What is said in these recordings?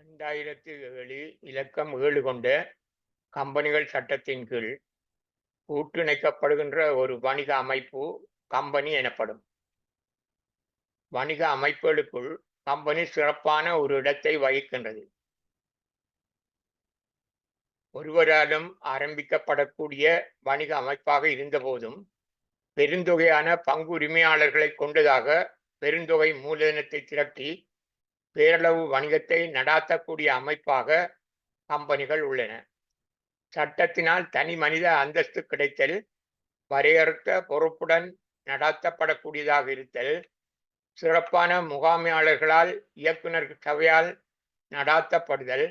2007 இலக்கம் 7 கொண்ட கம்பெனிகள் சட்டத்தின் கீழ் கூட்டிணைக்கப்படுகின்ற ஒரு வணிக அமைப்பு கம்பெனி எனப்படும். வணிக அமைப்புகளுக்குள் கம்பெனி சிறப்பான ஒரு இடத்தை வகிக்கின்றது. ஒருவராலும் ஆரம்பிக்கப்படக்கூடிய வணிக அமைப்பாக இருந்தபோதும் பெருந்தொகையான பங்கு உரிமையாளர்களை கொண்டதாக பெருந்தொகை மூலதனத்தை திரட்டி பேரளவு வணிகத்தை நடாத்தக்கூடிய அமைப்பாக கம்பெனிகள் உள்ளன. சட்டத்தினால் தனி மனித அந்தஸ்து கிடைத்தல், வரையறுத்த பொறுப்புடன் நடாத்தப்படக்கூடியதாக இருத்தல், சிறப்பான முகாமையாளர்களால் இயக்குனர் சபையால் நடாத்தப்படுதல்,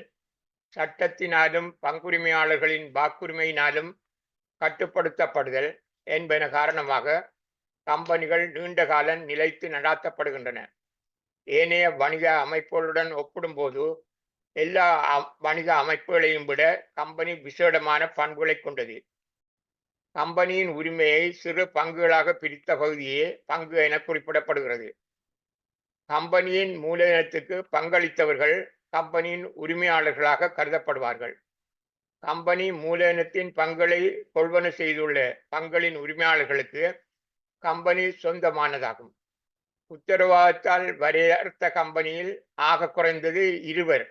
சட்டத்தினாலும் பங்குரிமையாளர்களின் வாக்குரிமையினாலும் கட்டுப்படுத்தப்படுதல் என்பன காரணமாக கம்பெனிகள் நீண்ட காலம் நிலைத்து நடாத்தப்படுகின்றன. ஏனைய வணிக அமைப்புகளுடன் ஒப்பிடும்போது எல்லா வணிக அமைப்புகளையும் விட கம்பெனி விசேடமான பண்புகளை கொண்டது. கம்பெனியின் உரிமையை சிறு பங்குகளாக பிரித்த பகுதியே பங்கு என குறிப்பிடப்படுகிறது. கம்பெனியின் மூலதனத்துக்கு பங்களித்தவர்கள் கம்பெனியின் உரிமையாளர்களாக கருதப்படுவார்கள். கம்பெனி மூலதனத்தின் பங்களை கொள்வன செய்துள்ள பங்களின் உரிமையாளர்களுக்கு கம்பெனி சொந்தமானதாகும். உத்தரவாதத்தால் வரையறுத்த கம்பெனியில் ஆக குறைந்தது 2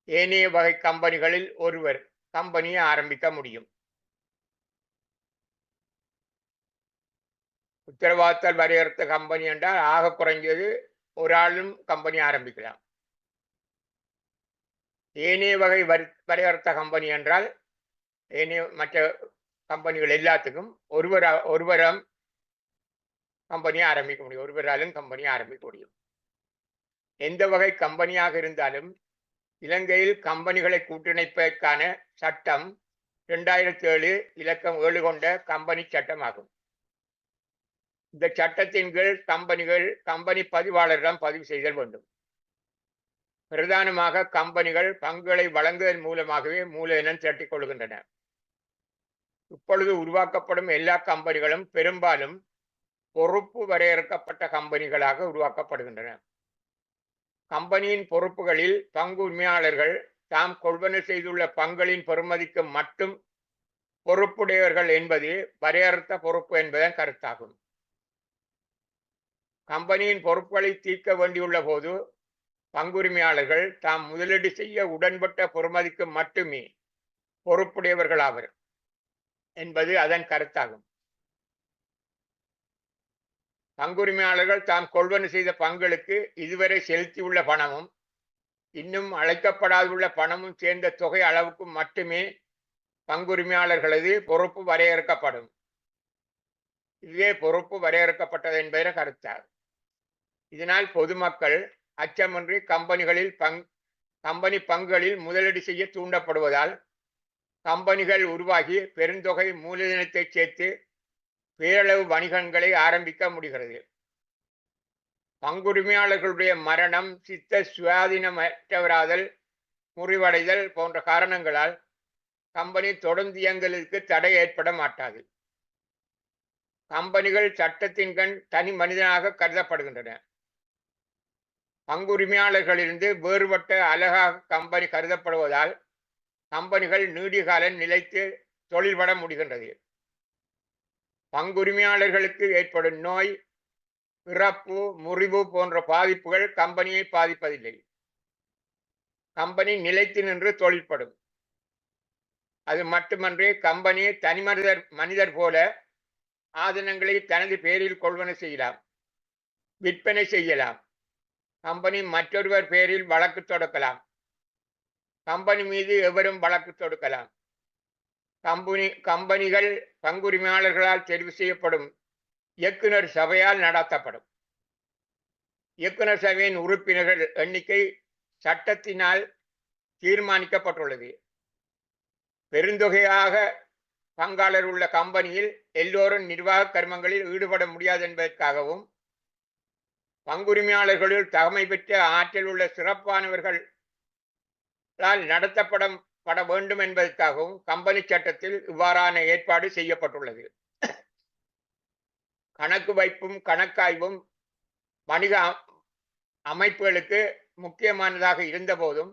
ஏனைய வகை கம்பெனிகளில் ஒருவர் கம்பெனியை ஆரம்பிக்க முடியும். உத்தரவாதத்தால் வரையறுத்த கம்பெனி என்றால் ஆக குறைஞ்சது ஒரு ஆளும் கம்பெனி ஆரம்பிக்கலாம். ஏனைய வகை வரையறுத்த கம்பெனி என்றால் ஏனைய மற்ற கம்பெனிகள் எல்லாத்துக்கும் ஒருவரும் கம்பெனியை ஆரம்பிக்க முடியும். ஒருவராலும் கம்பெனியை ஆரம்பிக்க முடியும். எந்த வகை கம்பெனியாக இருந்தாலும் இலங்கையில் கம்பெனிகளை கூட்டிணைப்பதற்கான சட்டம் 2007 இலக்கம் 7 கொண்ட கம்பெனி சட்டம் ஆகும். இந்த சட்டத்தின் கீழ் கம்பெனி பதிவாளரிடம் பதிவு செய்தல் வேண்டும். பிரதானமாக கம்பெனிகள் பங்குகளை வழங்குவதன் மூலமாகவே மூலதனம் திரட்டிக் கொள்கின்றன. இப்பொழுது உருவாக்கப்படும் எல்லா கம்பெனிகளும் பெரும்பாலும் பொறுப்பு வரையறுக்கப்பட்ட கம்பெனிகளாக உருவாக்கப்படுகின்றன. கம்பெனியின் பொறுப்புகளில் பங்கு உரிமையாளர்கள் தாம் கொள்வன செய்துள்ள பங்களின் பெறுமதிக்கு மட்டும் பொறுப்புடையவர்கள் என்பது வரையறுத்த பொறுப்பு என்பதன் கருத்தாகும். கம்பெனியின் பொறுப்புகளை தீர்க்க வேண்டியுள்ள போது பங்குரிமையாளர்கள் தாம் முதலீடு செய்ய உடன்பட்ட பெறுமதிக்கு மட்டுமே பொறுப்புடையவர்களாவர் என்பது அதன் கருத்தாகும். பங்குரிமையாளர்கள் தாம் கொள்வன செய்த பங்களுக்கு இதுவரை செலுத்தியுள்ள பணமும் இன்னும் அழைக்கப்படாதுள்ள பணமும் சேர்ந்த தொகை அளவுக்கு மட்டுமே பங்குரிமையாளர்களது பொறுப்பு வரையறுக்கப்படும். இதுவே பொறுப்பு வரையறுக்கப்பட்டது என்பதை கருத்தாகும். இதனால் பொதுமக்கள் அச்சமின்றி கம்பெனி பங்குகளில் முதலீடு செய்ய தூண்டப்படுவதால் கம்பெனிகள் உருவாகி பெருந்தொகை மூலதனத்தை சேர்த்து பேரளவு வணிகங்களை ஆரம்பிக்க முடிகிறது. பங்குரிமையாளர்களுடைய மரணம், சித்த சுயாதீனமற்றவராதல், முறிவடைதல் போன்ற காரணங்களால் கம்பெனி தொடர்ந்து இயங்குவதற்கு தடை ஏற்பட மாட்டாது. கம்பெனிகள் சட்டத்தின் கண் தனி மனிதனாக கருதப்படுகின்றன. பங்குரிமையாளர்களிலிருந்து வேறுபட்ட அலகாக கம்பெனி கருதப்படுவதால் கம்பெனிகள் நீடிய காலம் நிலைத்து தொழில்பட முடிகின்றது. பங்குரிமையாளர்களுக்கு ஏற்படும் நோய், இறப்பு, முறிவு போன்ற பாதிப்புகள் கம்பெனியை பாதிப்பதில்லை. கம்பெனி நிலைத்து நின்று தொழில்படும். அது மட்டுமன்றி கம்பெனி தனி மனிதர் போல ஆதனங்களை தனது பேரில் கொள்வன செய்யலாம், விற்பனை செய்யலாம். கம்பெனி மற்றொருவர் பேரில் வழக்கு தொடுக்கலாம். கம்பெனி மீது எவரும் வழக்கு தொடுக்கலாம். கம்பெனிகள் பங்குரிமையாளர்களால் தெரிவு செய்யப்படும் இயக்குனர் சபையால் நடத்தப்படும். இயக்குனர் சபையின் உறுப்பினர்கள் எண்ணிக்கை சட்டத்தினால் தீர்மானிக்கப்பட்டுள்ளது. பெருந்தொகையாக பங்காளர் உள்ள கம்பெனியில் எல்லோரும் நிர்வாக கர்மங்களில் ஈடுபட முடியாது என்பதற்காகவும் பங்குரிமையாளர்களுள் தகமை பெற்ற ஆற்றல் உள்ள சிறப்பானவர்களால் நடத்தப்பட வேண்டும் என்பதற்காகவும் கம்பெனி சட்டத்தில் இவ்வாறான ஏற்பாடு செய்யப்பட்டுள்ளது. கணக்கு வைப்பும் கணக்காய்வும் வணிக அமைப்புகளுக்கு முக்கியமானதாக இருந்தபோதும்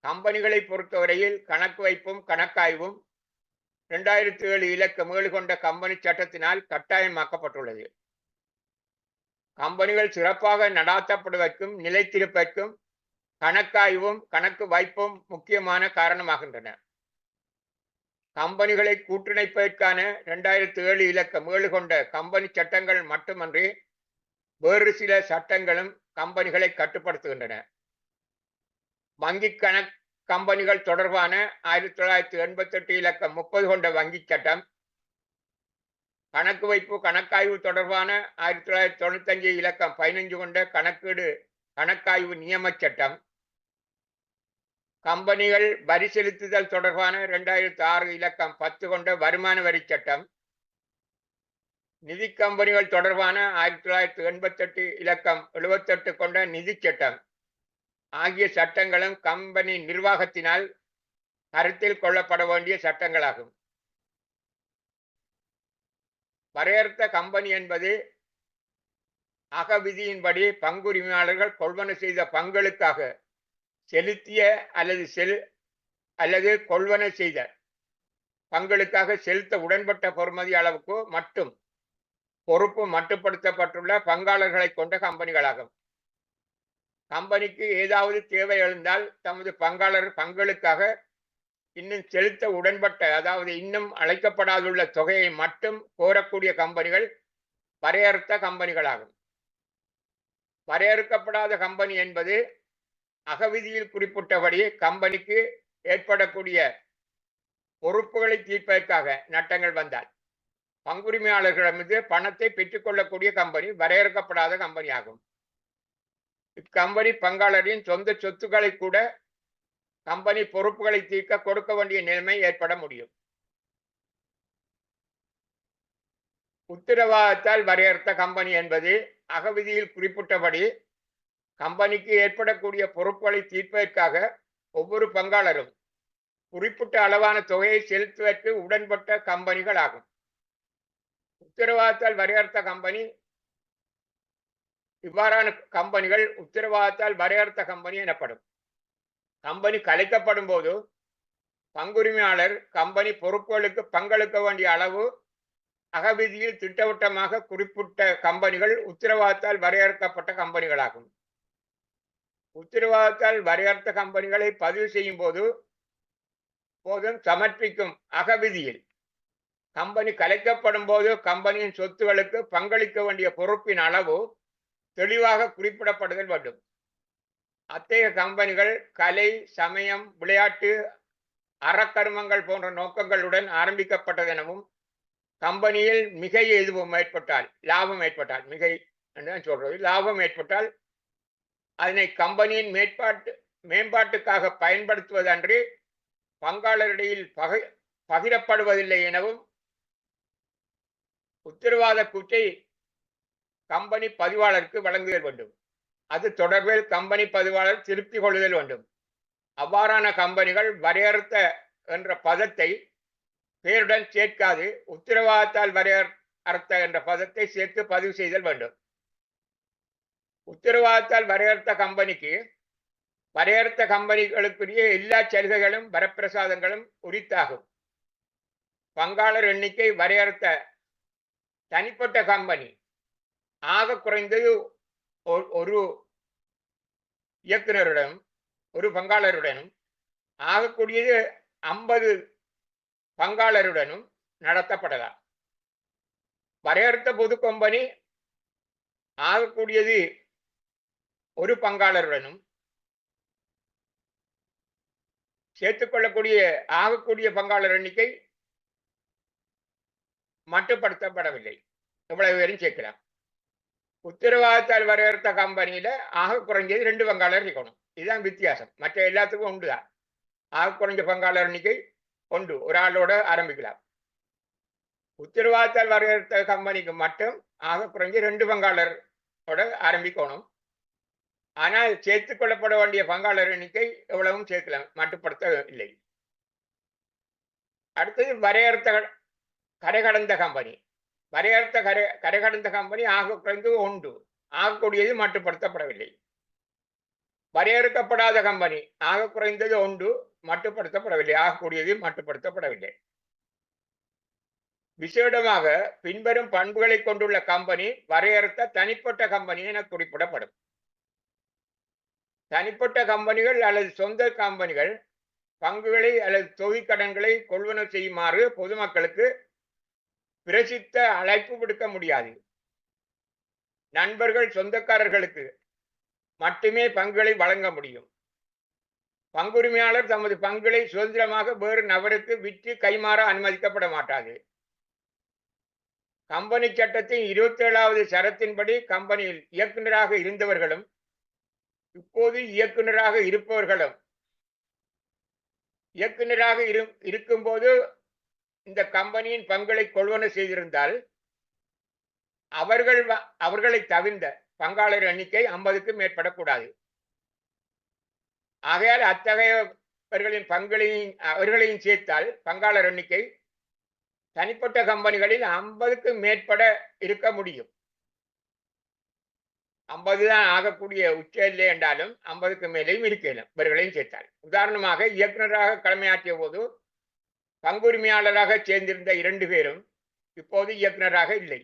கம்பெனிகளை பொறுத்தவரையில் கணக்கு வைப்பும் கணக்காய்வும் 2007 இலக்க 7 கொண்ட கம்பெனி சட்டத்தினால் கட்டாயமாக்கப்பட்டுள்ளது. கம்பெனிகள் சிறப்பாக நடாத்தப்படுவதற்கும் நிலைத்திருப்பதற்கும் கணக்காய்வும் கணக்கு வைப்பும் முக்கியமான காரணமாகின்றன. கம்பெனிகளை கூட்டிணைப்பதற்கான 2007 இலக்க 7 கொண்ட கம்பெனி சட்டங்கள் மட்டுமன்றி வேறு சில சட்டங்களும் கம்பெனிகளை கட்டுப்படுத்துகின்றன. வங்கி கம்பெனிகள் தொடர்பான 1988 இலக்க 30 கொண்ட வங்கி சட்டம், கணக்கு வைப்பு கணக்காய்வு தொடர்பான 1995 இலக்கம் 15 கொண்ட கணக்காய்வு நியம சட்டம், கம்பெனிகள் வரி செலுத்துதல் தொடர்பான 2006 இலக்கம் 10 கொண்ட வருமான வரி சட்டம், நிதி கம்பெனிகள் தொடர்பான 1988 இலக்கம் 78 கொண்ட நிதி சட்டம் ஆகிய சட்டங்களும் கம்பெனி நிர்வாகத்தினால் கருத்தில் கொள்ளப்பட வேண்டிய சட்டங்களாகும். வரையறுத்த கம்பெனி என்பது அகவிதியின்படி பங்குரிமையாளர்கள் கொள்வன செய்த பங்களுக்காக செலுத்திய அல்லது கொள்வன செய்த பங்களுக்காக செலுத்த உடன்பட்ட பொறுமதி அளவுக்கு மட்டும் பொறுப்பு மட்டுப்படுத்தப்பட்டுள்ள பங்காளர்களை கொண்ட கம்பெனிகளாகும். கம்பெனிக்கு ஏதாவது தேவை எழுந்தால் தமது பங்களுக்காக இன்னும் செலுத்த உடன்பட்ட, அதாவது இன்னும் அழைக்கப்படாதுள்ள தொகையை மட்டும் கோரக்கூடிய கம்பெனிகள் வரையறுத்த கம்பெனிகளாகும். வரையறுக்கப்படாத கம்பெனி என்பது அகவிதியில் குறிப்பிட்டபடி கம்பெனிக்கு ஏற்படக்கூடிய பொறுப்புகளை தீர்ப்பதற்காக நட்டங்கள் வந்தால் பங்குரிமையாளர்களிடமிருந்து பணத்தை பெற்றுக்கொள்ளக்கூடிய கம்பெனி வரையறுக்கப்படாத கம்பெனி ஆகும். இக்கம்பெனி பங்காளரின் சொந்த சொத்துக்களை கூட கம்பெனி பொறுப்புகளை தீர்க்க கொடுக்க வேண்டிய நிலைமை ஏற்பட முடியும். உத்தரவாதத்தால் வரையறுத்த கம்பெனி என்பது அகவிதியில் குறிப்பிட்டபடி கம்பெனிக்கு ஏற்படக்கூடிய பொறுப்புகளை தீர்ப்பதற்காக ஒவ்வொரு பங்காளரும் குறிப்பிட்ட அளவான தொகையை செலுத்துவதற்கு உடன்பட்ட கம்பெனிகள் ஆகும். உத்தரவாதத்தால் வரையறுத்த கம்பெனி இவ்வாறான கம்பெனிகள் உத்தரவாதத்தால் வரையறுத்த கம்பெனி எனப்படும். கம்பெனி கலைக்கப்படும் போது பங்குரிமையாளர் கம்பெனி பொறுப்புகளுக்கு பங்களிக்க வேண்டிய அளவு அகவிதியில் திட்டவட்டமாக குறிப்பிட்ட கம்பெனிகள் உத்தரவாதத்தால் வரையறுக்கப்பட்ட கம்பெனிகளாகும். உத்தரவாதத்தால் வரையறுத்த கம்பெனிகளை பதிவு செய்யும் போதும் சமர்ப்பிக்கும் அகவிதியில் கம்பெனி கலைக்கப்படும் போது கம்பெனியின் சொத்துகளுக்கு பங்களிக்க வேண்டிய பொறுப்பின் அளவு தெளிவாக குறிப்பிடப்படுதல் வேண்டும். அத்தகைய கம்பெனிகள் கலை, சமயம், விளையாட்டு, அறக்கருமங்கள் போன்ற நோக்கங்களுடன் ஆரம்பிக்கப்பட்டதெனவும் கம்பெனியில் மிகை எதுவும் ஏற்பட்டால், லாபம் ஏற்பட்டால், மிகை என்று சொல்றது, லாபம் ஏற்பட்டால் அதனை கம்பெனியின் மேம்பாட்டுக்காக பயன்படுத்துவதன்றி பங்காளரிடையில் பகிரப்படுவதில்லை எனவும் உத்தரவாத கூற்றை கம்பெனி பதிவாளருக்கு வழங்குதல் வேண்டும். அது தொடர்பில் கம்பெனி பதிவாளர் திருப்தி கொள்ளுதல் வேண்டும். அவ்வாறான கம்பெனிகள் வரையறுத்த என்ற பதத்தை பெயருடன் சேர்க்காது உத்தரவாதத்தால் வரையறுத்த என்ற பதத்தை சேர்த்து பதிவு செய்தல் வேண்டும். உத்தரவாதத்தால் வரையறுத்த கம்பெனிக்கு வரையறுத்த கம்பெனிகளுக்குரிய எல்லா சலுகைகளும் வரப்பிரசாதங்களும் உரித்தாகும். பங்காளர் எண்ணிக்கை வரையறுத்த தனிப்பட்ட கம்பெனி ஆக குறைந்தது ஒரு இயக்குநருடனும் ஒரு பங்காளருடனும் ஆகக்கூடியது 50 பங்காளருடனும் நடத்தப்படலாம். வரையறுத்த பொது கம்பெனி ஆகக்கூடியது ஒரு பங்காளருடனும் சேர்த்துக்கொள்ளக்கூடிய ஆகக்கூடிய பங்காளர் எண்ணிக்கை மட்டுப்படுத்தப்படவில்லை. எவ்வளவு பேரும் சேர்க்கலாம். உத்தரவாதத்தால் வரையறுத்த கம்பெனியில ஆக குறைஞ்சது 2 பங்காளர் இருக்கணும். இதுதான் வித்தியாசம். மற்ற எல்லாத்துக்கும் ஒன்றுதான். ஆக குறைஞ்ச பங்காளர் எண்ணிக்கை ஒன்று, ஒரு ஆளோட ஆரம்பிக்கலாம். உத்தரவாதத்தால் வரையறுத்த கம்பெனிக்கு மட்டும் ஆக குறைஞ்ச 2 பங்காளரோட ஆரம்பிக்கணும். ஆனால் சேர்த்துக் கொள்ளப்பட வேண்டிய பங்காளர் எண்ணிக்கை எவ்வளவும் சேர்க்கலாம், மட்டுப்படுத்த இல்லை. அடுத்தது வரையறுத்த கரைகடந்த கம்பெனி. வரையறுத்த கரைகடந்த கம்பெனி ஆக குறைந்து ஒன்று, ஆகக்கூடியது மட்டுப்படுத்தப்படவில்லை. வரையறுக்கப்படாத கம்பெனி ஆக குறைந்தது ஒன்று மட்டுப்படுத்தப்படவில்லை, ஆகக்கூடியது மட்டுப்படுத்தப்படவில்லை. விசேடமாக பின்வரும் பண்புகளை கொண்டுள்ள கம்பெனி வரையறுத்த தனிப்பட்ட கம்பெனி என குறிப்பிடப்படும். தனிப்பட்ட கம்பெனிகள் அல்லது சொந்த கம்பெனிகள் பங்குகளை அல்லது தொகைக்கடன்களை கொள்வனவு செய்யுமாறு பொதுமக்களுக்கு பிரசித்த அழைப்பு விடுக்க முடியாது. நண்பர்கள் சொந்தக்காரர்களுக்கு மட்டுமே பங்குகளை வழங்க முடியும். பங்குரிமையாளர் தமது பங்குகளை சுதந்திரமாக வேறு நபருக்கு விற்று கைமாற அனுமதிக்கப்பட மாட்டாது. கம்பெனி சட்டத்தின் 27வது சரத்தின்படி கம்பெனியில் இயக்குநராக இருந்தவர்களும் இப்போது இயக்குநராக இருப்பவர்களும் இயக்குநராக இருக்கும்போது இந்த கம்பெனியின் பங்குகளை கொள்வனவு செய்திருந்தால் அவர்களை தவிர்ந்த பங்காளர் எண்ணிக்கை 50க்கும் மேற்படக்கூடாது. ஆகையால் அத்தகையவர்களின் அவர்களையும் சேர்த்தால் பங்காளர் எண்ணிக்கை தனிப்பட்ட கம்பெனிகளில் 50க்கும் மேற்பட இருக்க முடியும். 50 தான் ஆகக்கூடிய உச்ச இல்லை என்றாலும் 50க்கு மேலேயும் இருக்கலாம் இவர்களையும் சேர்த்தால். உதாரணமாக இயக்குநராக கடமையாற்றிய போது பங்குரிமையாளராக சேர்ந்திருந்த 2 பேரும் இப்போது இயக்குநராக இல்லை.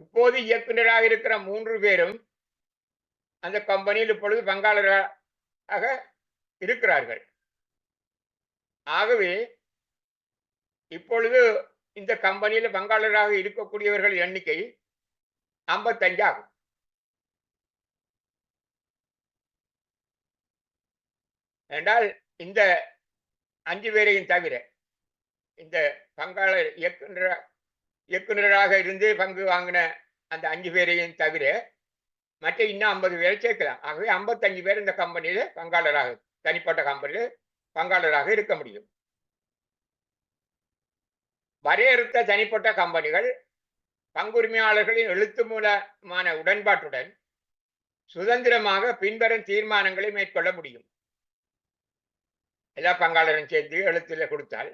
இப்போது இயக்குநராக இருக்கிற 3 பேரும் அந்த கம்பெனியில் இப்பொழுது பங்காளராக இருக்கிறார்கள். ஆகவே இப்பொழுது இந்த கம்பெனியில் பங்காளராக இருக்கக்கூடியவர்கள் எண்ணிக்கை 55 ஆகும். என்றால் இந்த 5 பேரையும் தவிர இந்த பங்காளர் இயக்குநராக இருந்து பங்கு வாங்கின அந்த 5 பேரையும் தவிர மற்ற இன்னும் 50 பேரை சேர்க்கலாம். ஆகவே 55 பேர் இந்த கம்பெனியில பங்காளராக, தனிப்பட்ட கம்பெனியில பங்காளராக இருக்க முடியும். வரையறுத்த தனிப்பட்ட கம்பெனிகள் பங்குரிமையாளர்களின் எழுத்து மூலமான உடன்பாட்டுடன் சுதந்திரமாக பின்வரும் தீர்மானங்களை மேற்கொள்ள முடியும். எல்லா பங்காளரும் சேர்த்து எழுத்துல கொடுத்தால்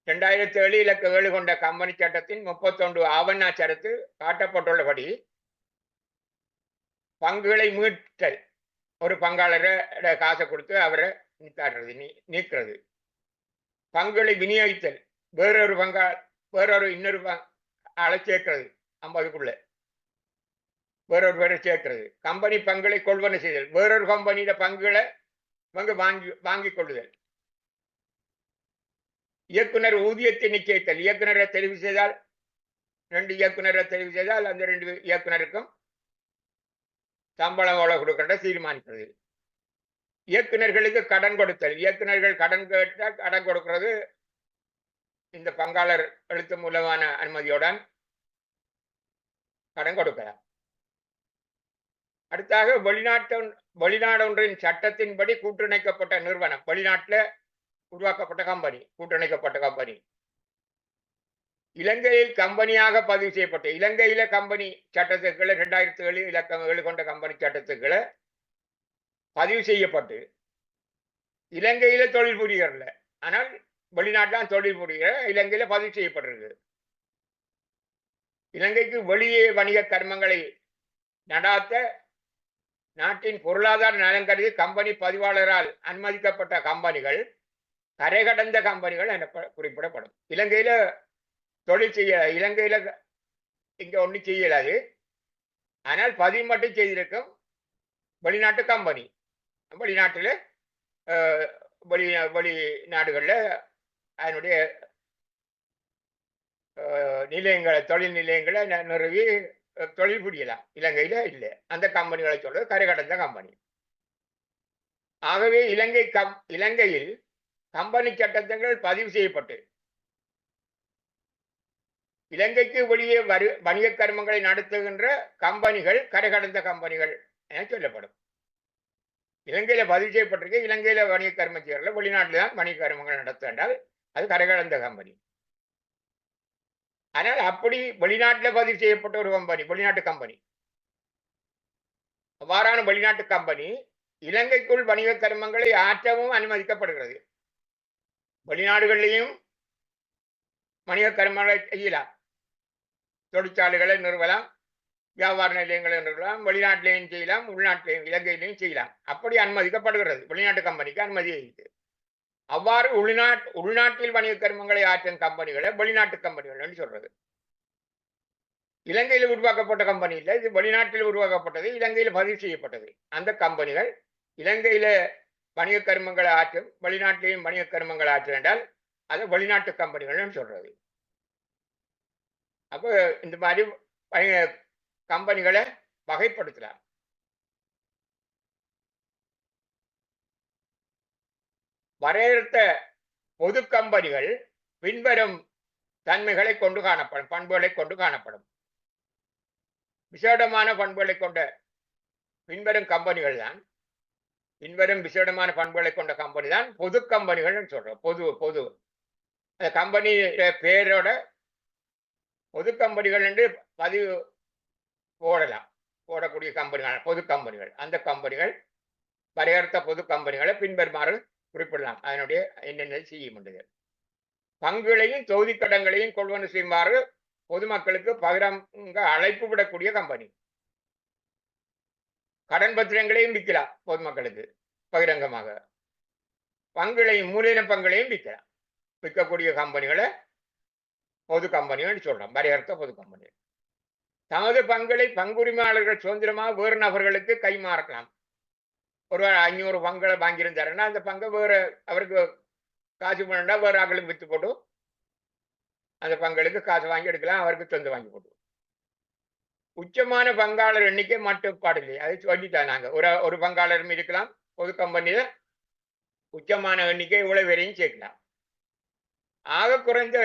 2007 இலக்க 7 கொண்ட கம்பெனி சட்டத்தின் 31 ஆவண சரத்து காட்டப்பட்டுள்ளபடி பங்குகளை மீட்டல், ஒரு பங்காளரை காசை கொடுத்து அவரை நீக்கிறது. பங்குகளை விநியோகித்தல், வேறொரு இன்னொரு ஆளை சேர்க்கிறது, 50க்குள்ள வேறொரு பேரை சேர்க்கிறது. கம்பெனி பங்குகளை கொள்வனவு செய்தல், வேறொரு கம்பெனியில பங்குகளை வாங்கி கொள்ளுதல். இயக்குனர் ஊதியத்தை நிச்சயித்தல், இயக்குனரை தெரிவு செய்தால் 2 இயக்குனரை தெரிவு செய்தால் அந்த 2 இயக்குனருக்கும் சம்பளம் எவ்வளவு கொடுக்கின்ற தீர்மானிக்கிறது. இயக்குநர்களுக்கு கடன் கொடுத்தல், இயக்குநர்கள் கடன் கேட்டால் கடன் கொடுக்கிறது இந்த பங்காளர் எழுத்து மூலமான அனுமதியுடன் கடன் கொடுக்கலாம். அடுத்தாக வெளிநாடொன்றின் சட்டத்தின்படி கூட்டிணைக்கப்பட்ட நிறுவனம், வெளிநாட்டில் உருவாக்கப்பட்ட கம்பெனி, கூட்டிணைக்கப்பட்ட கம்பெனி இலங்கையில் கம்பெனியாக பதிவு செய்யப்பட்ட, இலங்கையில கம்பெனி சட்டத்துக்களை 2007 இலக்கம் 7 கொண்ட கம்பெனி சட்டத்துக்களை பதிவு செய்யப்பட்டு இலங்கையில தொழில் புரியல, ஆனால் வெளிநாட்டில் தொழில் புரிகிற இலங்கையில பதிவு செய்யப்பட்டிருக்கு. இலங்கைக்கு வெளியே வணிக கர்மங்களை நடாத்த நாட்டின் பொருளாதார நலன் கருதி கம்பெனி பதிவாளரால் அனுமதிக்கப்பட்ட கம்பெனிகள் கரை கடந்த கம்பெனிகள் என குறிப்பிடப்படும். இலங்கையில தொழில் செய்ய, இலங்கையில இங்க ஒன்றும் செய்யலாது, ஆனால் பதிவு மட்டும் செய்திருக்கும் வெளிநாட்டு கம்பெனி, வெளிநாட்டில் வெளிநாடுகளில் அதனுடைய நிலையங்களை, தொழில் நிலையங்களை நிறுவி தொழில் புரியலாம். இலங்கையில இல்லை. அந்த கம்பெனிகளை சொல்றது கரை கடந்த கம்பெனி. ஆகவே இலங்கையில் கம்பெனி சட்டங்கள் பதிவு செய்யப்பட்டு இலங்கைக்கு வெளியே வணிக கர்மங்களை நடத்துகின்ற கம்பெனிகள் கரை கடந்த கம்பெனிகள் என சொல்லப்படும். இலங்கையில பதிவு செய்யப்பட்டிருக்கு, இலங்கையில வணிக கர்மம் செய்யறல, வெளிநாட்டில் தான் வணிக கர்மங்கள் நடத்துகின்றால் அது கரை கடந்த கம்பெனி. ஆனால் அப்படி வெளிநாட்டில் பதிவு செய்யப்பட்ட ஒரு கம்பெனி, வெளிநாட்டு கம்பெனி, அவ்வாறான வெளிநாட்டு கம்பெனி இலங்கைக்குள் வணிக கர்மங்களை ஆற்றவும் அனுமதிக்கப்படுகிறது. வெளிநாடுகளிலையும் வணிக கர்மங்களை செய்யலாம், தொழிற்சாலைகளை நிறுவலாம், வியாபார நிலையங்கள் இருக்கலாம், வெளிநாட்டிலையும் செய்யலாம், உள்நாட்டிலையும் இலங்கையிலையும் செய்யலாம். அப்படி அனுமதிக்கப்படுகிறது. வெளிநாட்டு கம்பெனிக்கு அனுமதி இருக்கு. அவ்வாறு உள்நாட்டில் வணிக கர்மங்களை ஆற்றும் கம்பெனிகளை வெளிநாட்டு கம்பெனிகள் சொல்றது. இலங்கையில் உருவாக்கப்பட்ட கம்பெனி இல்லை, இது வெளிநாட்டில் உருவாக்கப்பட்டது, இலங்கையில் பதிவு செய்யப்பட்டது. அந்த கம்பெனிகள் இலங்கையில வணிக கர்மங்களை ஆற்றும், வெளிநாட்டிலையும் வணிக கர்மங்களை ஆற்றும் என்றால் அது வெளிநாட்டு கம்பெனிகள் சொல்றது. அப்போ இந்த மாதிரி கம்பெனிகளை வகைப்படுத்தலாம். வரையறுத்த பொது கம்பெனிகள் பின்வரும் தன்மைகளை கொண்டு காணப்படும், பண்புகளை கொண்டு காணப்படும். விசேடமான பண்புகளை கொண்ட பின்வரும் கம்பெனிகள் தான், பின்வரும் விசேடமான பண்புகளை கொண்ட கம்பெனி தான் பொது கம்பெனிகள் சொல்றோம். பொது அந்த கம்பெனி பேரோட பொது கம்பெனிகள் என்று பதிவு போடலாம். போடக்கூடிய கம்பெனிகள் பொது கம்பெனிகள். அந்த கம்பெனிகள் வரையறுத்த பொது கம்பெனிகளை பின்வருமாறு குறிப்பிடலாம். அதனுடைய என்னென்ன செய்ய முடியுது. பங்குகளையும் தொகுதி கடன்களையும் கொள்வனவு செய்யுமாறு பொதுமக்களுக்கு பகிரங்க அழைப்பு விடக்கூடிய கம்பெனி. கடன் பத்திரங்களையும் விற்கலாம் பொதுமக்களுக்கு பகிரங்கமாக. பங்குகளையும் மூலதன பங்குகளையும் விற்கலாம். விற்கக்கூடிய கம்பெனிகளை பொது கம்பெனிகள் சொல்றோம். வரையறுத்த பொது கம்பெனி. தமது பங்குகளை பங்குரிமையாளர்கள் சுதந்திரமாக வேறு நபர்களுக்கு கைமாறலாம். ஒரு 500 பங்குகளை வாங்கியிருந்தாருன்னா அந்த பங்கை வேறு அவருக்கு காசு பண்ணா வேறு ஆக்களுக்கு வித்து போட்டு அந்த பங்களுக்கு காசு வாங்கி எடுக்கலாம், அவருக்கு சொந்த வாங்கி போட்டு. உச்சமான பங்காளர் எண்ணிக்கை மட்டுப்பாடு இல்லை, அது சொல்லிட்டோம் நாங்க. ஒரு பங்காளரும் இருக்கலாம் பொது கம்பெனியில. உச்சமான எண்ணிக்கை இவ்வளவு வரையும் சேர்க்கலாம். ஆக குறைந்த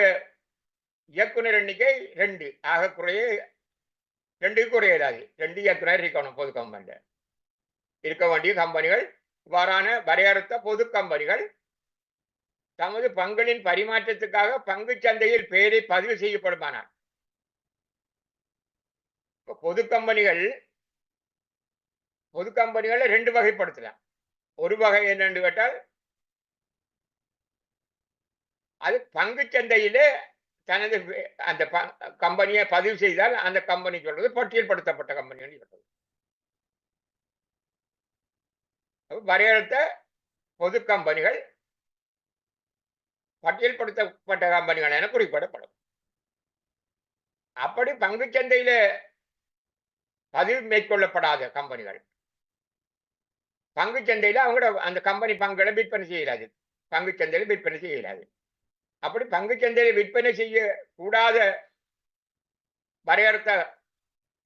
இயக்குனர் எண்ணிக்கை 2. ஆக குறைய 2 குறையலாது. 2 இயக்குனர் இருக்கணும் பொது கம்பெனியில. இருக்க வேண்டிய கம்பெனிகள் இவ்வாறான வரையறுத்த பொது கம்பெனிகள் தமது பங்களின் பரிமாற்றத்துக்காக பங்கு சந்தையில் பெயரை பதிவு செய்யப்படுமானார். பொது கம்பெனிகள் 2 வகைப்படுத்தலாம். ஒரு வகை என்னென்று கேட்டால் அது பங்கு சந்தையிலே தனது அந்த கம்பெனியை பதிவு செய்தால் அந்த கம்பெனி சொல்றது பட்டியல்படுத்தப்பட்ட கம்பெனி சொல்றது. வரையறுத்த பொது கம்பெனிகள் பட்டியல்படுத்தப்பட்ட கம்பெனிகள் என குறிப்பிடப்படும். அப்படி பங்கு சந்தையில பதிவு மேற்கொள்ளப்படாத கம்பெனிகள் பங்கு சந்தையில அவங்களோட அந்த கம்பெனி பங்குகளை விற்பனை செய்யலாது. பங்கு சந்தையில விற்பனை செய்யலாது. அப்படி பங்கு சந்தையில விற்பனை செய்ய கூடாத வரையறுத்த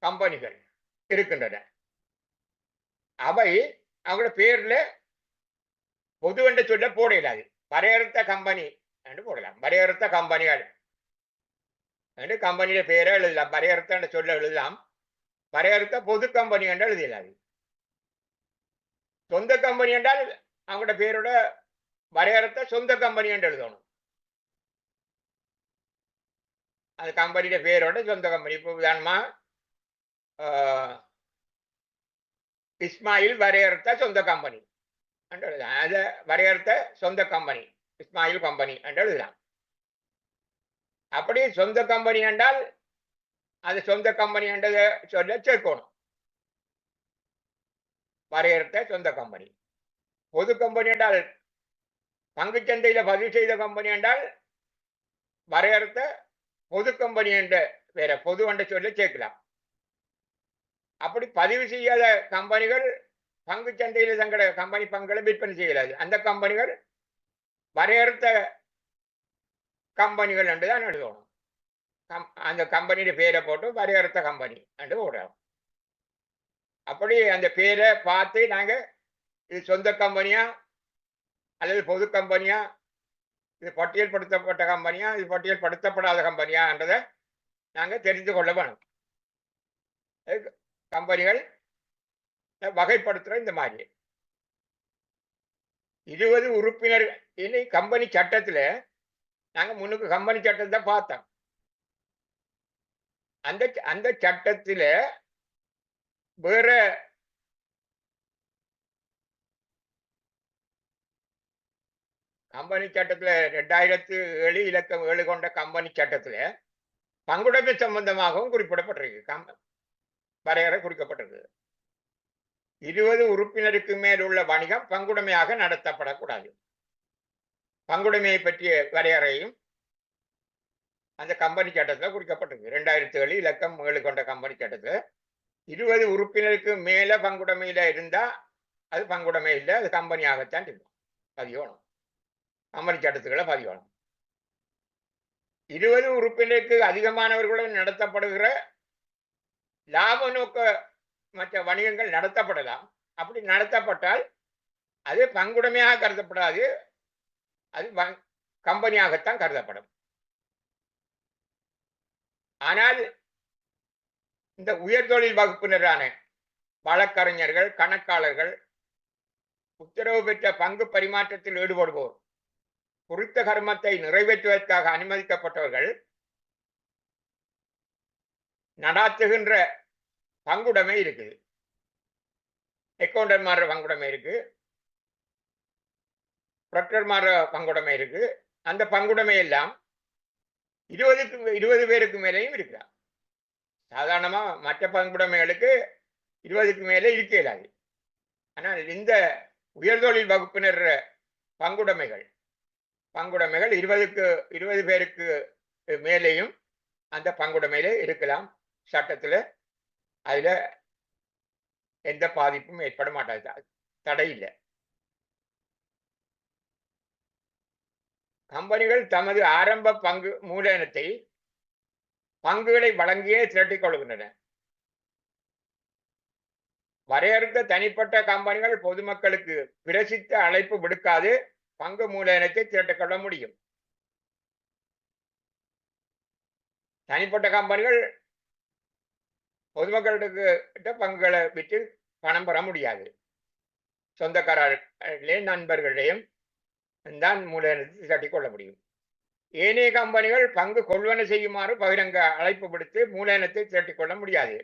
கம்பெனிகள் இருக்கின்றன. அவை அவங்களோட பேர்ல பொது என்ற சொல்ல போட இயலாது. வரையறுத்த கம்பெனி என்று போடலாம். வரையறுத்த கம்பெனிகள் என்று கம்பெனியில பேரை எழுதலாம். வரையறுத்த என்ற சொல்ல எழுதலாம். வரையறுத்த பொது கம்பெனி என்று எழுதலாது. சொந்த கம்பெனி என்றால் அவங்களோட பேரோட வரையறுத்த சொந்த கம்பெனி என்று எழுதணும். அந்த கம்பெனியோட பேரோட சொந்த கம்பெனி. இப்போ உதாரணமா இஸ்மாயில் வரையறுத்த சொந்த கம்பெனி என்று எழுதலாம். அதை வரையறுத்த சொந்த கம்பெனி இஸ்மாயில் கம்பெனி என்று எழுதலாம். அப்படி சொந்த கம்பெனி என்றால் அது சொந்த கம்பெனி என்றதை சொல்ல சேர்க்கணும். வரையறுத்த சொந்த கம்பெனி. பொது கம்பெனி என்றால் பங்கு சந்தையில பதிவு செய்த கம்பெனி என்றால் வரையறுத்த பொது கம்பெனி என்ற வேற பொது என்ற சொல்ல சேர்க்கலாம். அப்படி பதிவு செய்யாத கம்பெனிகள் பங்கு சந்தையில் தங்களோட கம்பெனி பங்குகளை விற்பனை செய்யலாது. அந்த கம்பெனிகள் வரையறுத்த கம்பெனிகள் என்றுதான் எழுதணும். அந்த கம்பெனியோட பேரை போட்டு வரையறுத்த கம்பெனி என்று போடுறோம். அப்படி அந்த பேரை பார்த்து நாங்க இது சொந்த கம்பெனியா அல்லது பொது கம்பெனியா, இது பட்டியல்படுத்தப்பட்ட கம்பெனியா, இது பட்டியல்படுத்தப்படாத கம்பெனியா என்றதை நாங்க தெரிந்து கொள்ள வேணும். கம்பெனிகள் வகைப்படுத்துற இந்த மாதிரி 20 உறுப்பினர் இனி கம்பெனி சட்டத்துல நாங்க முன்னுக்கு கம்பெனி சட்டத்தை பார்த்தோம். அந்த சட்டத்துல வேற கம்பெனி சட்டத்துல 2007 இலக்கம் 7 கொண்ட கம்பெனி சட்டத்துல பங்குடைமை சம்பந்தமாகவும் குறிப்பிடப்பட்டிருக்கு. வரையறை குறிக்கப்பட்டிருக்கு. 20 உறுப்பினருக்கு மேல் உள்ள வணிகம் பங்குடைமையாக நடத்தப்படக்கூடாது. பங்குடைமையை பற்றிய வரையறையும் அந்த கம்பெனி சட்டத்தில் குறிக்கப்பட்டிருக்கு. 2007 இலக்கம் 7 கொண்ட கம்பெனி சட்டத்தில் 20 உறுப்பினருக்கு மேல பங்குடைமையில இருந்தா அது பங்குடைமை இல்லை, அது கம்பெனியாகத்தான் இருக்கும். பதியணும், கம்பெனி சட்டத்துக்களை பதியணும். 20 உறுப்பினருக்கு அதிகமானவர்களுடன் நடத்தப்படுகிற லாப நோக்க மற்ற வணிகங்கள் நடத்தப்படலாம். அப்படி நடத்தப்பட்டால் அது பங்குடைமையாக கருதப்படாது, அது கம்பெனியாகத்தான் கருதப்படும். ஆனால் இந்த உயர்தொழில் வகுப்பினரான வழக்கறிஞர்கள், கணக்காளர்கள், உத்தரவு பெற்ற பங்கு பரிமாற்றத்தில் ஈடுபடுவோர், குறித்த கர்மத்தை நிறைவேற்றுவதற்காக அனுமதிக்கப்பட்டவர்கள் நடாத்துகின்ற பங்குடைமை இருக்குது. அக்கௌண்டன்ட் மாற பங்குடைமை இருக்கு, ப்ரொக்டர் மாற பங்குடைமை இருக்கு. அந்த பங்குடைமை எல்லாம் 20 பேருக்கு மேலேயும் இருக்கிறார். சாதாரணமா மற்ற பங்குடைமைகளுக்கு 20க்கு மேலே இருக்க இயலாது. ஆனால் இந்த உயர்தொழில் வகுப்பினர் பங்குடைமைகள் 20 பேருக்கு மேலேயும் அந்த பங்குடைமையில இருக்கலாம். சட்டத்தில் அதுல எந்த பாதிப்பும் ஏற்பட மாட்டாது, தடை இல்லை. கம்பெனிகள் தமது ஆரம்ப பங்கு மூலதனத்தை பங்குகளை வழங்கியே திரட்டிக் கொள்கின்றன. வரையறுத்த தனிப்பட்ட கம்பெனிகள் பொதுமக்களுக்கு பிரசித்த அழைப்பு விடுக்காது பங்கு மூலதனத்தை திரட்டிக் கொள்ள முடியும். தனிப்பட்ட கம்பெனிகள் பொதுமக்களுக்கு பங்குகளை விட்டு பணம் பெற முடியாது. சொந்தக்காரர்களே நண்பர்களையும் தான் மூலதனத்தை திரட்டிக் கொள்ள முடியும். ஏனைய கம்பெனிகள் பங்கு கொள்வன செய்யுமாறு பகிரங்க அழைப்பு விடுத்து மூலதனத்தை திரட்டிக் கொள்ள முடியாது.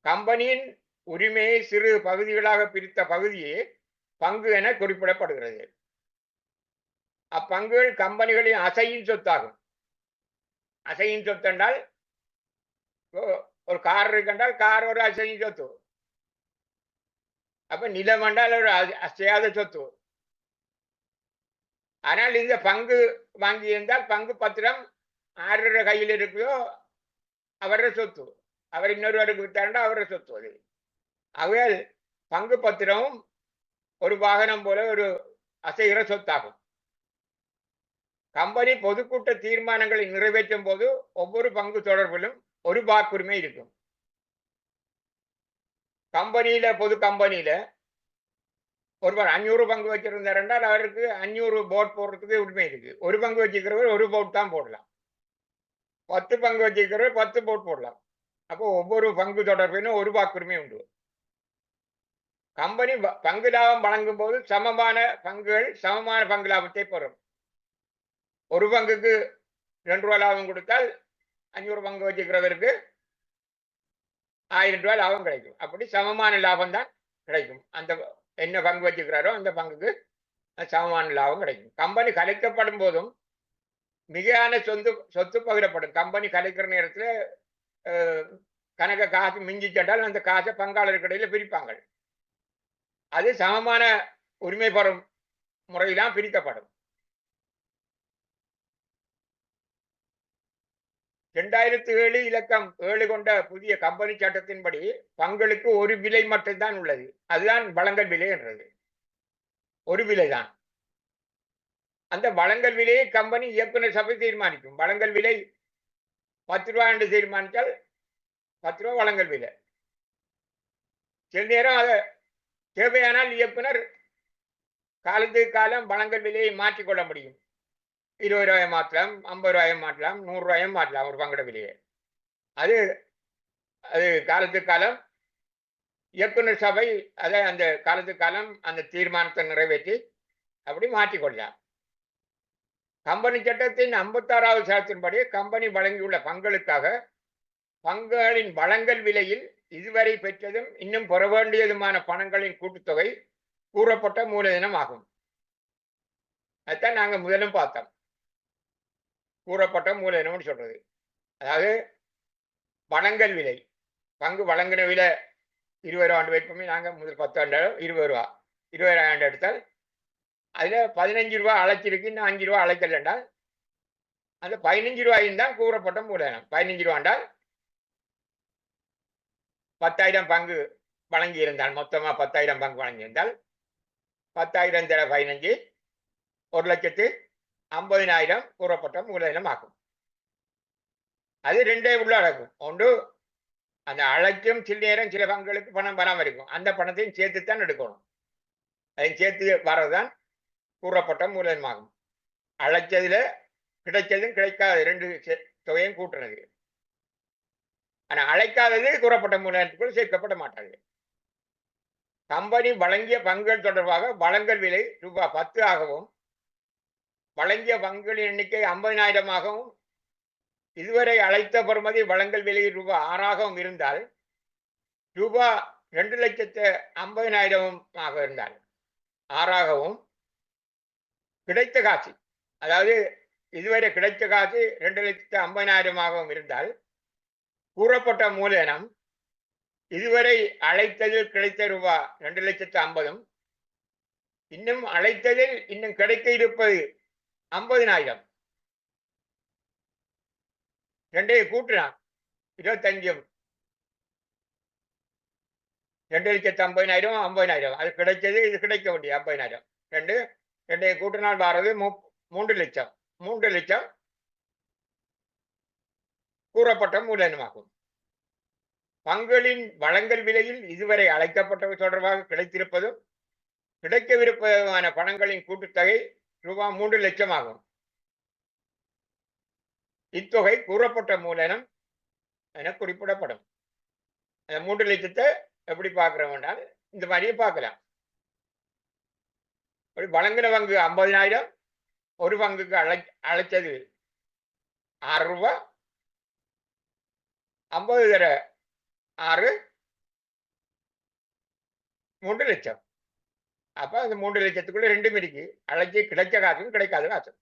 கம்பெனியின் உரிமையை சிறு பகுதிகளாக பிரித்த பகுதியே பங்கு என குறிப்பிடப்படுகிறது. அப்பங்குகள் கம்பெனிகளின் அசையின் சொத்தாகும். அசையின் சொத்து என்றால் ஒரு கார் இருக்கின்றால் கார் ஒரு அசையின் சொத்து. அப்ப நிலம் என்றால் ஒரு அசையாத சொத்து. ஆனால் இந்த பங்கு வாங்கி இருந்தால் பங்கு பத்திரம் யாரோட கையில் இருக்குதோ அவருடைய சொத்து. அவர் இன்னொருவருக்கு வித்தாண்டா அவருடைய சொத்து அது. ஆகவே பங்கு பத்திரமும் ஒரு வாகனம் போல ஒரு அசைகிற சொத்தாகும். கம்பெனி பொதுக்கூட்ட தீர்மானங்களை நிறைவேற்றும் போது ஒவ்வொரு பங்கு தொடர்பிலும் ஒரு வாக்குரிமை இருக்கும். பொது கம்பெனியில ஒருவர் 500 பங்கு வச்சிருந்தார் என்றால் அவருக்கு 500 போட் போடுறதுக்கு உரிமை இருக்கு. ஒரு பங்கு வச்சிருக்கிறவர் ஒரு போட் தான் போடலாம். 10 பங்கு வச்சிருக்கிறவர் 10 போட் போடலாம். அப்போ ஒவ்வொரு பங்கு தொடர்பிலும் ஒரு வாக்குரிமை உண்டு. கம்பெனி பங்கு லாபம் வழங்கும் போது சமமான பங்குகள் சமமான பங்கு லாபத்தை பெறும். ஒரு பங்குக்கு 2 ரூபாய் லாபம் கொடுத்தால் 500 பங்கு வச்சுக்கிறவருக்கு 1000 ரூபாய் லாபம் கிடைக்கும். அப்படி சமமான லாபம் தான் கிடைக்கும். அந்த என்ன பங்கு வச்சுக்கிறாரோ அந்த பங்குக்கு சமமான லாபம் கிடைக்கும். கம்பெனி கலைக்கப்படும் போதும் மிகையான சொத்து பகிரப்படும். கம்பெனி கலைக்கிற நேரத்தில் கணக்க காசு மிஞ்சி சென்றால் அந்த காசை பங்காளருக்கு இடையில பிரிப்பாங்க. அது சமமான உரிமை பெறும் முறையிலாம் பிரிக்கப்படும். 2007 இலக்கம் 7 கொண்ட புதிய கம்பெனி சட்டத்தின்படி பங்களுக்கு ஒரு விலை மட்டும்தான் உள்ளது. அதுதான் வழங்கல் விலை என்றது. ஒரு விலைதான். அந்த வழங்கல் விலையை கம்பெனி இயக்குனர் சபை தீர்மானிக்கும். வழங்கல் விலை 10 ரூபாய் என்று தீர்மானித்தால் 10 ரூபாய் வழங்கல் விலை. சில நேரம் அதை தேவையானால் இயக்குனர் காலத்துக்கு காலம் வழங்கல் விலையை மாற்றிக்கொள்ள முடியும். 20 ரூபாயை மாற்றலாம், 50 ரூபாயை மாற்றலாம், 100 ரூபாயும் மாற்றலாம் ஒரு பங்குட விலையை. அது காலத்துக்கு காலம் இயக்குனர் சபை அதை அந்த காலத்துக்கு காலம் அந்த தீர்மானத்தை நிறைவேற்றி அப்படி மாற்றிக்கொள்ளலாம். கம்பெனி சட்டத்தின் 56வது சட்டத்தின்படி கம்பெனி வழங்கியுள்ள பங்களுக்காக பங்குகளின் வழங்கல் விலையில் இதுவரை பெற்றதும் இன்னும் பெற வேண்டியதுமான பணங்களின் கூட்டுத்தொகை கூறப்பட்ட மூலதனம் ஆகும். அதுதான் நாங்க முதலும் பார்த்தோம். கூறப்பட்ட மூலதனம் சொல்றது அதாவது வழங்கல் விலை. பங்கு வழங்கின விலை 20 ரூபா வைப்போமே, நாங்கள் முதல் 10 ஆண்டு 20 ரூபா 20,000 எடுத்தால் அதில் 15 ரூபா அழைச்சிருக்கு, இன்னும் 5 ரூபா அழைக்கல் என்றால் அந்த 15 ரூபாயும் தான் கூறப்பட்ட மூலதனம். 15 ரூபாண்டால் 10,000 பங்கு வழங்கி இருந்தால், மொத்தமாக 10,000 பங்கு வழங்கி இருந்தால் 10,000 தர 15 1,50,000 கூறப்பட்ட மூலதனம் ஆகும். அது ரெண்டே உள்ளடக்கும். ஒன்று அந்த அழைக்கும் சில நேரம் சில பங்குகளுக்கு பணம் வராமல் இருக்கும், அந்த பணத்தையும் சேர்த்துத்தான் எடுக்கணும். அதையும் சேர்த்து வர்றதுதான் கூறப்பட்ட மூலதனமாகும். அழைச்சதுல கிடைச்சதும் கிடைக்காத ரெண்டு தொகையும் கூட்டுறது. ஆனா அழைக்காதது கூறப்பட்ட மூலதனத்துக்குள் சேர்க்கப்பட மாட்டாது. கம்பெனி வழங்கிய பங்குகள் தொடர்பாக வழங்கல் விலை ரூபாய் 10 ஆகவும் வழங்கிய பங்குகளின் எண்ணிக்கை 50,000 ஆகவும் இதுவரை அழைத்த பெறுமதி வழங்கல் விலை ரூபாய் 6 இருந்தால் ரூபாய் 2,50,000 இருந்தால் 6 கிடைத்த காசு, அதாவது இதுவரை கிடைத்த காசு 2,50,000 இருந்தால் கூறப்பட்ட மூலதனம் இதுவரை அழைத்ததில் கிடைத்த ரூபாய் 2,50,000 இன்னும் அழைத்ததில் இன்னும் கிடைக்க இருப்பது 50,000 ரெண்டையும் கூட்டினான் 25 2,50,000 50,000 அது கிடைச்சது, இது கிடைக்க வேண்டிய 50,000 ரெண்டையும் கூட்டினால் வாரது 3 லட்சம். 3 லட்சம் கூறப்பட்ட மூலதனமாகும். பங்குகளின் வழங்கல் விலையில் இதுவரை அழைக்கப்பட்டவை தொடர்பாக கிடைத்திருப்பதும் கிடைக்கவிருப்பதுமான பணங்களின் கூட்டுத்தொகை ரூபாய் 3 லட்சம் ஆகும். இத்தொகை கூறப்பட்ட மூலதனம் என குறிப்பிடப்படும். அந்த 3 லட்சத்தை எப்படி பார்க்கிறோம் என்றால் இந்த மாதிரியே பார்க்கலாம். வழங்கின பங்கு 50,000, ஒரு பங்குக்கு அழைச்சது 6 ரூபாய், 50 தர 6 3 லட்சம். அப்ப அந்த 3 லட்சத்துக்குள்ள ரெண்டும் இருக்கு, அழைச்சி கிடைச்ச காசும் கிடைக்காத காசும்.